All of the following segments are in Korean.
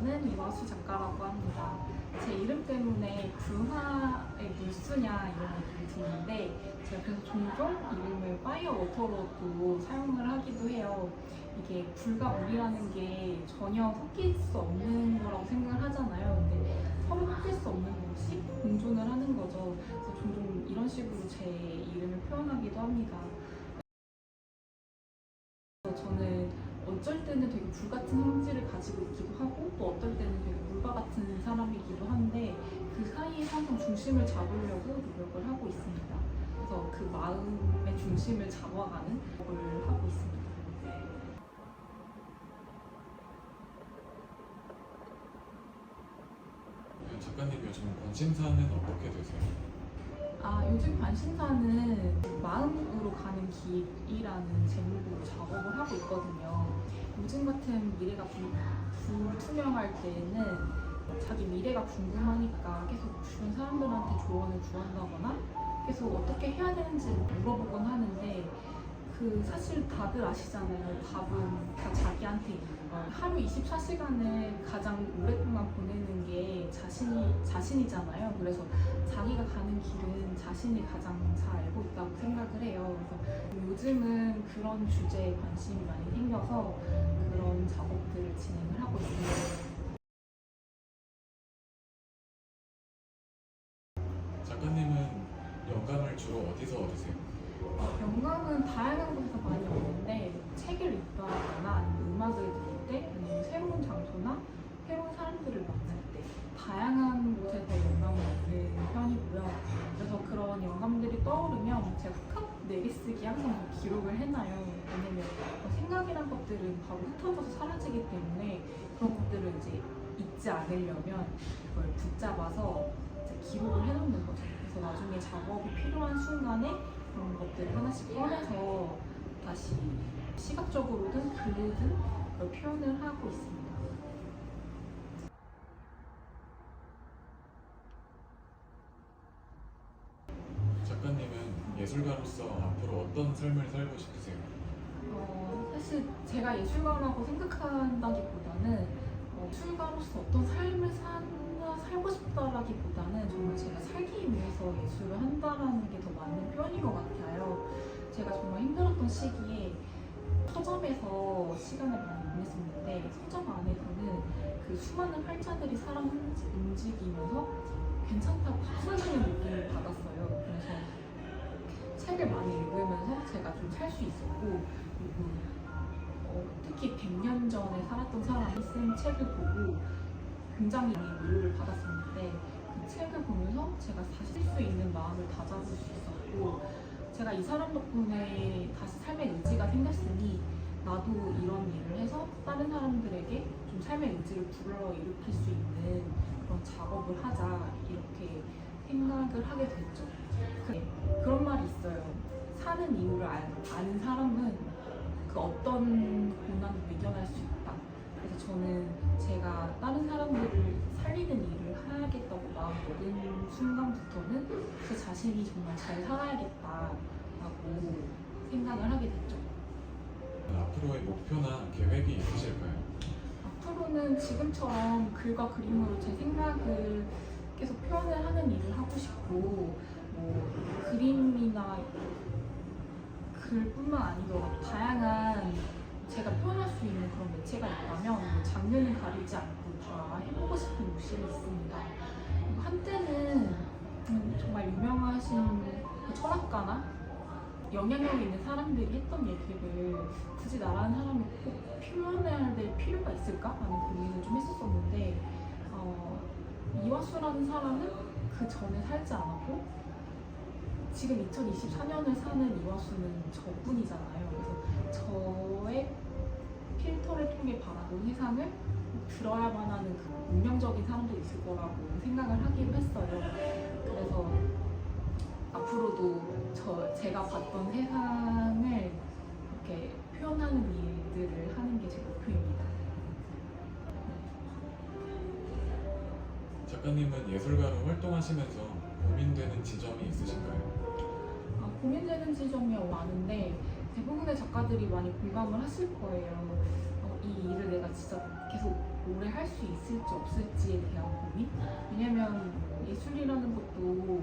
저는 이화수 작가라고 합니다. 제 이름 때문에 불화의 물수냐 이런 얘기를 듣는데 제가 그래서 종종 이름을 파이어워터로도 사용을 하기도 해요. 이게 불과 물이라는 게 전혀 섞일 수 없는 거라고 생각을 하잖아요. 근데 서로 섞일 수 없는 것이 공존을 하는 거죠. 그래서 종종 이런 식으로 제 이름을 표현하기도 합니다. 저는 어쩔 때는 되게 불 같은 성질을 가지고 있기도 하고 또 어떨 때는 되게 물과 같은 사람이기도 한데 그 사이에 항상 중심을 잡으려고 노력을 하고 있습니다. 그래서 그 마음의 중심을 잡아가는 노력을 하고 있습니다. 작가님 요즘 관심사는 어떻게 되세요? 요즘 관심사는 마음으로 가는 길이라는 제목으로 작업을 하고 있거든요. 요즘 같은 미래가 불투명할 때에는 자기 미래가 궁금하니까 계속 주변 사람들한테 조언을 구한다거나 계속 어떻게 해야 되는지 물어보곤 하는데 사실 다들 아시잖아요. 답은 다 자기한테 있는 거. 하루 24시간을 가장 오랫동안 보내는 게 자신이잖아요. 그래서 자기가 가는 길은 자신이 가장 잘 알고 있다고 생각을 해요. 그래서 요즘은 그런 주제에 관심이 많이 생겨서 그런 작업들을 진행을 하고 있습니다. 작가님은 영감을 주로 어디서 얻으세요? 영감은 다양한 곳에서 많이 얻는데 책을 읽거나 아니면 음악을 들을 때 아니면 새로운 장소나 새로운 사람들을 만날 때 다양한 곳에서 영감을 얻는 편이고요. 그래서 그런 영감들이 떠오르면 제가 탁 내리쓰기 항상 기록을 해놔요. 왜냐면 생각이란 것들은 바로 흩어져서 사라지기 때문에 그런 것들을 이제 잊지 않으려면 그걸 붙잡아서 이제 기록을 해놓는 거죠. 그래서 나중에 작업이 필요한 순간에 그런 것들을 하나씩 꺼내서 다시 시각적으로든 글로든 그걸 표현을 하고 있습니다. 작가님은 예술가로서 앞으로 어떤 삶을 살고 싶으세요? 사실 제가 예술가라고 생각한다기보다는 예술가로서 어떤 삶을 살고 싶다라기보다는 정말 제가 살기 위해서 예술을 한다라는 게 더 맞는 표현인 것 같아요. 제가 정말 힘들었던 시기에 서점에서 시간을 많이 보냈었는데 서점 안에서는 그 수많은 활자들이 사람 움직이면서 괜찮다고 부서지는 느낌을 받았어요. 그래서 책을 많이 읽으면서 제가 좀 살 수 있었고 그리고 특히 100년 전에 살았던 사람이 쓴 책을 보고 굉장히 위로를 받았었는데 그 책을 보면서 제가 다시 쓸 수 있는 마음을 다잡을 수 있었고 제가 이 사람 덕분에 다시 삶의 의지가 생겼으니 나도 이런 일을 해서 다른 사람들에게 좀 삶의 의지를 불러일으킬 수 있는 그런 작업을 하자 이렇게 생각을 하게 됐죠. 그런 말이 있어요. 사는 이유를 아는 사람은 그 어떤 고난도 이겨낼 수 있다. 그래서 저는 제가 다른 사람들을 살리는 일을 해야겠다고 마음먹은 순간부터는 제 자신이 정말 잘 살아야겠다라고 생각을 하게 됐죠. 앞으로의 목표나 계획이 있으실까요? 앞으로는 지금처럼 글과 그림으로 제 생각을 계속 표현을 하는 일을 하고 싶고 그림이나 글뿐만 아니더라도 다양한 제가 표현할 수 있는 그런 매체가 있다면 장르는 가리지 않고 다 해보고 싶은 욕심이 있습니다. 한때는 정말 유명하신 철학가나 영향력 있는 사람들이 했던 얘기를 굳이 나라는 사람이 꼭 표현해야 될 필요가 있을까? 라는 고민을 좀 했었었는데 이화수라는 사람은 그 전에 살지 않았고 지금 2024년을 사는 이화수는 저뿐이잖아요. 그래서 저의 필터를 통해 바라본 세상을 들어야만 하는 그 운명적인 사람들이 있을 거라고 생각을 하기로 했어요. 그래서 앞으로도 제가 봤던 세상을 이렇게 표현하는 일들을 하는 게 제 목표입니다. 작가님은 예술가로 활동하시면서 고민되는 지점이 있으신가요? 고민되는 지점이 많은데 대부분의 작가들이 많이 공감을 하실 거예요. 이 일을 내가 진짜 계속 오래 할 할 수 있을지 없을지에 대한 고민? 왜냐면 예술이라는 것도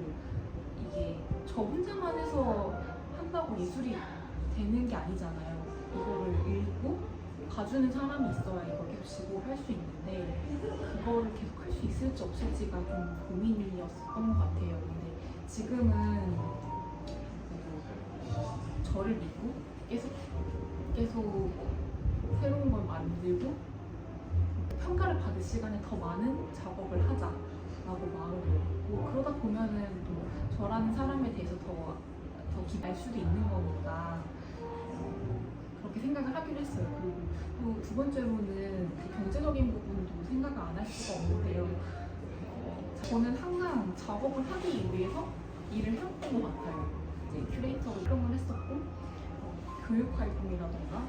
이게 저 혼자만 해서 한다고 예술이 되는 게 아니잖아요. 이거를 읽고 봐주는 사람이 있어야 이걸 계속 지속할 수 있는데 그거를 계속 할 수 있을지 없을지가 좀 고민이었던 것 같아요. 근데 지금은 그래도 저를 믿고 계속 새로운 걸 만들고 평가를 받을 시간에 더 많은 작업을 하자라고 마음을 먹고 그러다 보면은 또 저라는 사람에 대해서 더 깊이 알 수도 있는 거니까 그렇게 생각을 하기로 했어요. 그리고 또 두 번째로는 그 경제적인 부분도 생각을 안 할 수가 없는데요. 저는 항상 작업을 하기 위해서 일을 해왔던 것 같아요. 이제 큐레이터로 활동을 했었고 교육 활동이라던가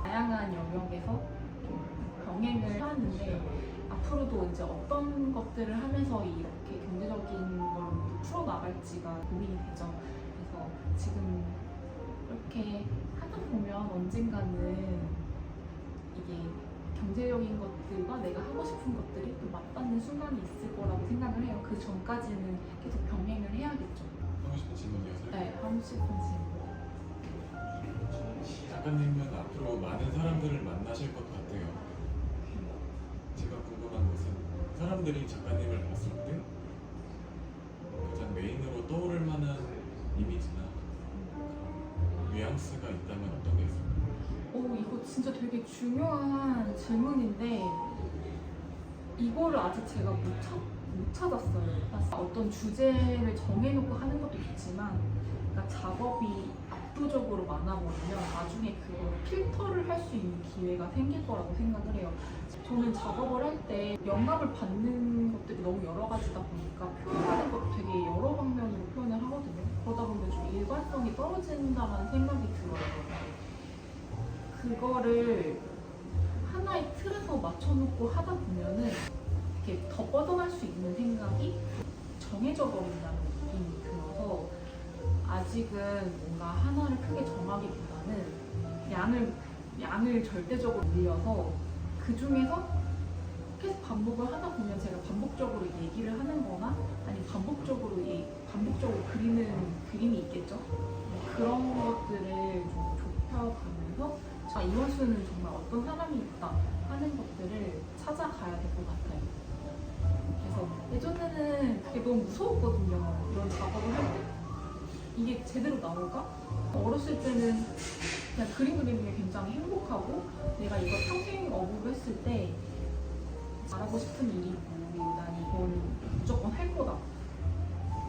다양한 영역에서 병행을 해왔는데 앞으로도 이제 어떤 것들을 하면서 이렇게 경제적인 걸로 풀어나갈지가 고민이 되죠. 그래서 지금 이렇게 하다 보면 언젠가는 이게 경제적인 것들과 내가 하고 싶은 것들이 또 맞닿는 순간이 있을 거라고 생각을 해요. 그 전까지는 계속 병행을 해야겠죠. 하고 싶은 질문이어서요. 네, 하고 싶은 질문. 작가님은 앞으로 많은 사람들을 만나실 것 같아요. 제가 궁금한 것은 사람들이 작가님을 봤을 때 가장 메인으로 떠오를 만한 이미지나 뉘앙스가 있다면 어떤 게 있을까요? 이거 진짜 되게 중요한 질문인데 이거를 아직 제가 못 찾았어요. 어떤 주제를 정해놓고 하는 것도 좋지만 그러니까 작업이 압도적으로 많아버리면 나중에 그걸 필터를 할 수 있는 기회가 생길 거라고 생각을 해요. 저는 작업을 할 때 영감을 받는 것들이 너무 여러 가지다 보니까 표현하는 것도 되게 여러 방면으로 표현을 하거든요. 그러다 보면 좀 일관성이 떨어진다는 생각이 들어요. 그거를 하나의 틀에서 맞춰놓고 하다 보면은 이렇게 더 뻗어날 수 있는 생각이 정해져 버린다는 느낌이 들어서 아직은 뭔가 하나를 크게 정하기보다는 양을 절대적으로 늘려서 그 중에서 계속 반복을 하다 보면 제가 반복적으로 얘기를 하는 거나 아니면 반복적으로 그리는 그림이 있겠죠. 그런 것들을 좀 좁혀가면서 이원수는 정말 어떤 사람이 있다 하는 것들을 찾아가야 될 것 같아요. 그래서 예전에는 그게 너무 무서웠거든요. 이런 작업을 할 때 이게 제대로 나올까? 어렸을 때는 그냥 그림 그리는 게 굉장히 행복하고 내가 이걸 평생 업으로 했을 때 잘하고 싶은 일이고 난 이건 무조건 할 거다.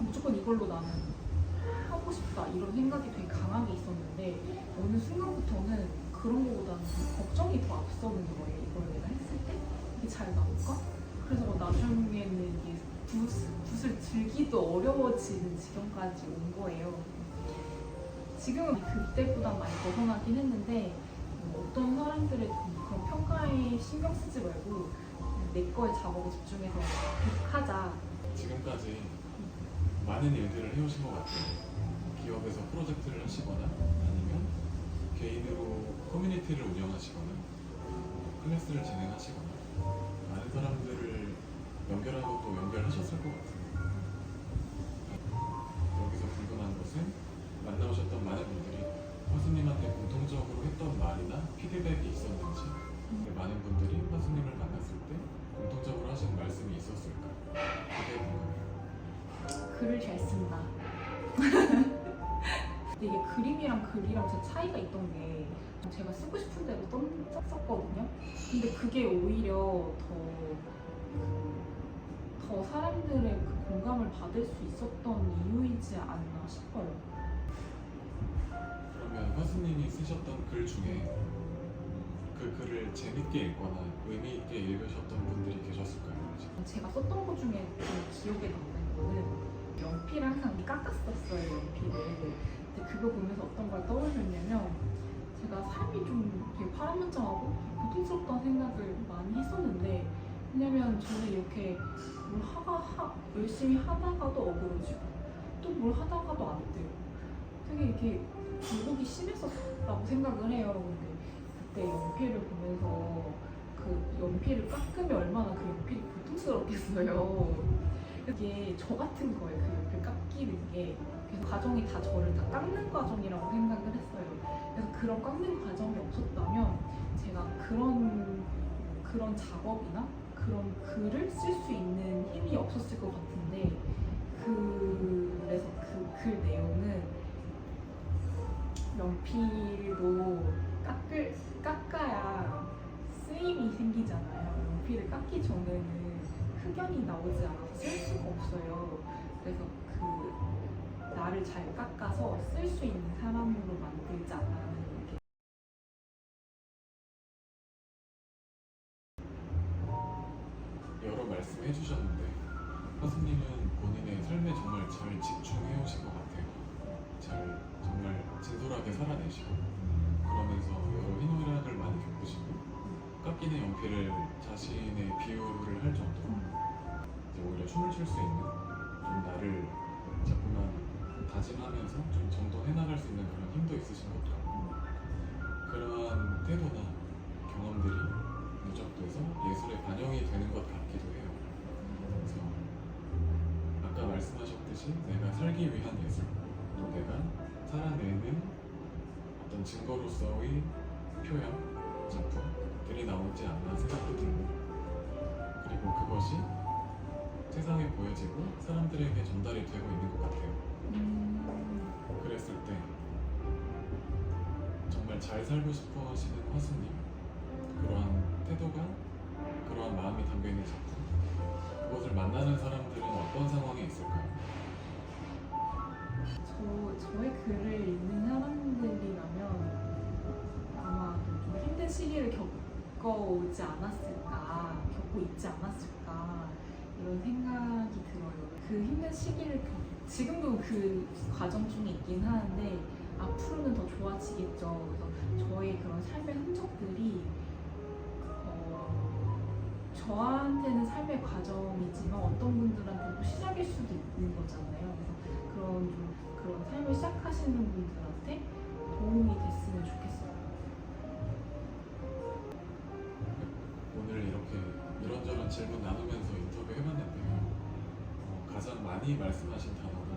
무조건 이걸로 나는 하고 싶다. 이런 생각이 되게 강하게 있었는데 어느 순간부터는 그런 거보다는 걱정이 더 앞서는 거예요. 이걸 내가 했을 때 이게 잘 나올까? 그래서 나중에는 이게 붓을 들기도 어려워지는 지경까지 온 거예요. 지금은 그때보다 많이 벗어나긴 했는데 어떤 사람들의 그런 평가에 신경 쓰지 말고 내 거의 작업에 집중해서 계속 하자. 지금까지 많은 일들을 해오신 것 같아요. 기업에서 프로젝트를 하시거나 아니면 개인으로 커뮤니티를 운영하시거나 클래스를 진행하시거나 많은 사람들을 연결한 것도 연결하셨을 것 같아요. 여기서 궁금한 것은 만나오셨던 많은 분들이 화수님한테 공통적으로 했던 말이나 피드백이 있었는지 많은 분들이 화수님을 만났을 때 공통적으로 하신 말씀이 있었을까? 그게 궁금해요. 글을 잘 쓴다. 근데 이게 그림이랑 글이랑 제 차이가 있던 게 제가 쓰고 싶은 대로 썼거든요. 근데 그게 오히려 더 사람들의 그 공감을 받을 수 있었던 이유이지 않나 싶어요. 그러면 화수님이 쓰셨던 글 중에 그 글을 재밌게 읽거나 의미 있게 읽으셨던 분들이 계셨을까요? 제가 썼던 것 중에 좀 기억에 남는 거는 연필을 항상 깎았었어요. 연필을. 근데 그거 보면서 어떤 걸 떠올렸냐면 제가 삶이 좀 되게 파란만장하고 고통스럽다는 생각을 많이 했었는데 왜냐면 저는 이렇게 열심히 하다가도 어그러지고 또 뭘 하다가도 안 돼요. 되게 이렇게 굴곡이 심했었다고 생각을 해요. 근데 그때 연필을 보면서 그 연필을 깎으면 얼마나 그 연필이 고통스럽겠어요. 이게 저 같은 거예요. 그 연필 깎이는 게. 그래서 과정이 다 저를 다 깎는 과정이라고 생각을 했어요. 그래서 그런 깎는 과정이 없었다면 제가 그런 작업이나 그런 글을 쓸 수 있는 힘이 없었을 것 같은데 그래서 그 글 내용은 연필로 깎아야 쓰임이 생기잖아요. 연필을 깎기 전에는 흑연이 나오지 않아서 쓸 수가 없어요. 그래서 그 나를 잘 깎아서 쓸 수 있는 사람으로 만들자라는 게 여러 말씀해 주셨는데 화수님은 본인의 삶에 정말 잘 집중해 오신 것 같아요. 잘 정말 진솔하게 살아내시고 그러면서 여러 희노애락을 많이 겪으시고 깎이는 연필을 자신의 비유를 할 정도로 이제 오히려 춤을 출 수 있는 좀 나를 자꾸만 다짐하면서 좀 정돈해 나갈 수 있는 그런 힘도 있으신 것 같고 그러한 태도나 경험들이 누적돼서 예술에 반영이 되는 것 같기도 해요. 그래서 아까 말씀하셨듯이 내가 살기 위한 예술 또 내가 살아내는 어떤 증거로서의 표현, 작품들이 나오지 않나 생각도 들고 그리고 그것이 세상에 보여지고 사람들에게 전달이 되고 있는 것 같아요. 그랬을 때 정말 잘 살고 싶어 하시는 화수님 그러한 태도가 그러한 마음이 담겨있는 작품 그것을 만나는 사람들은 어떤 상황에 있을까요? 저의 글을 읽는 사람들이라면 아마 좀 힘든 시기를 겪어오지 않았을까, 겪고 있지 않았을까 이런 생각이 들어요. 그 힘든 시기를 지금도 그 과정 중에 있긴 하는데 앞으로는 더 좋아지겠죠. 그래서 저의 그런 삶의 흔적들이 저한테는 삶의 과정이지만 어떤 분들한테는 또 시작일 수도 있는 거잖아요. 그래서 그런 삶을 시작하시는 분들한테 도움이 됐으면 좋겠어요. 오늘 이렇게 이런저런 질문 나누면서 인터뷰 해봤는데요. 가장 많이 말씀하신 단어가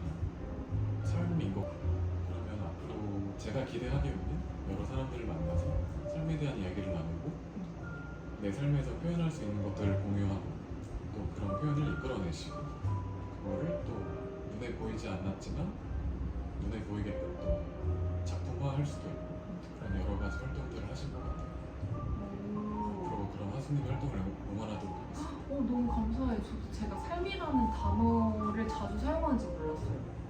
삶인 것 같아요. 그러면 앞으로 제가 기대하기로는 여러 사람들을 만나서 삶에 대한 이야기를 나누고 내 삶에서 표현할 수 있는 것들을 공유하고 또 그런 표현을 이끌어내시고 그거를 또 눈에 보이지 않았지만 눈에 보이게끔 또 작품화할 수도 있고 그런 여러 가지 활동들을 하신 것 같아요. 앞으로 그런 화수님 활동을 응원하도록 하겠습니다. 너무 감사해요. 저도 제가 삶이라는 단어를 자주 사용하는지 몰랐어요.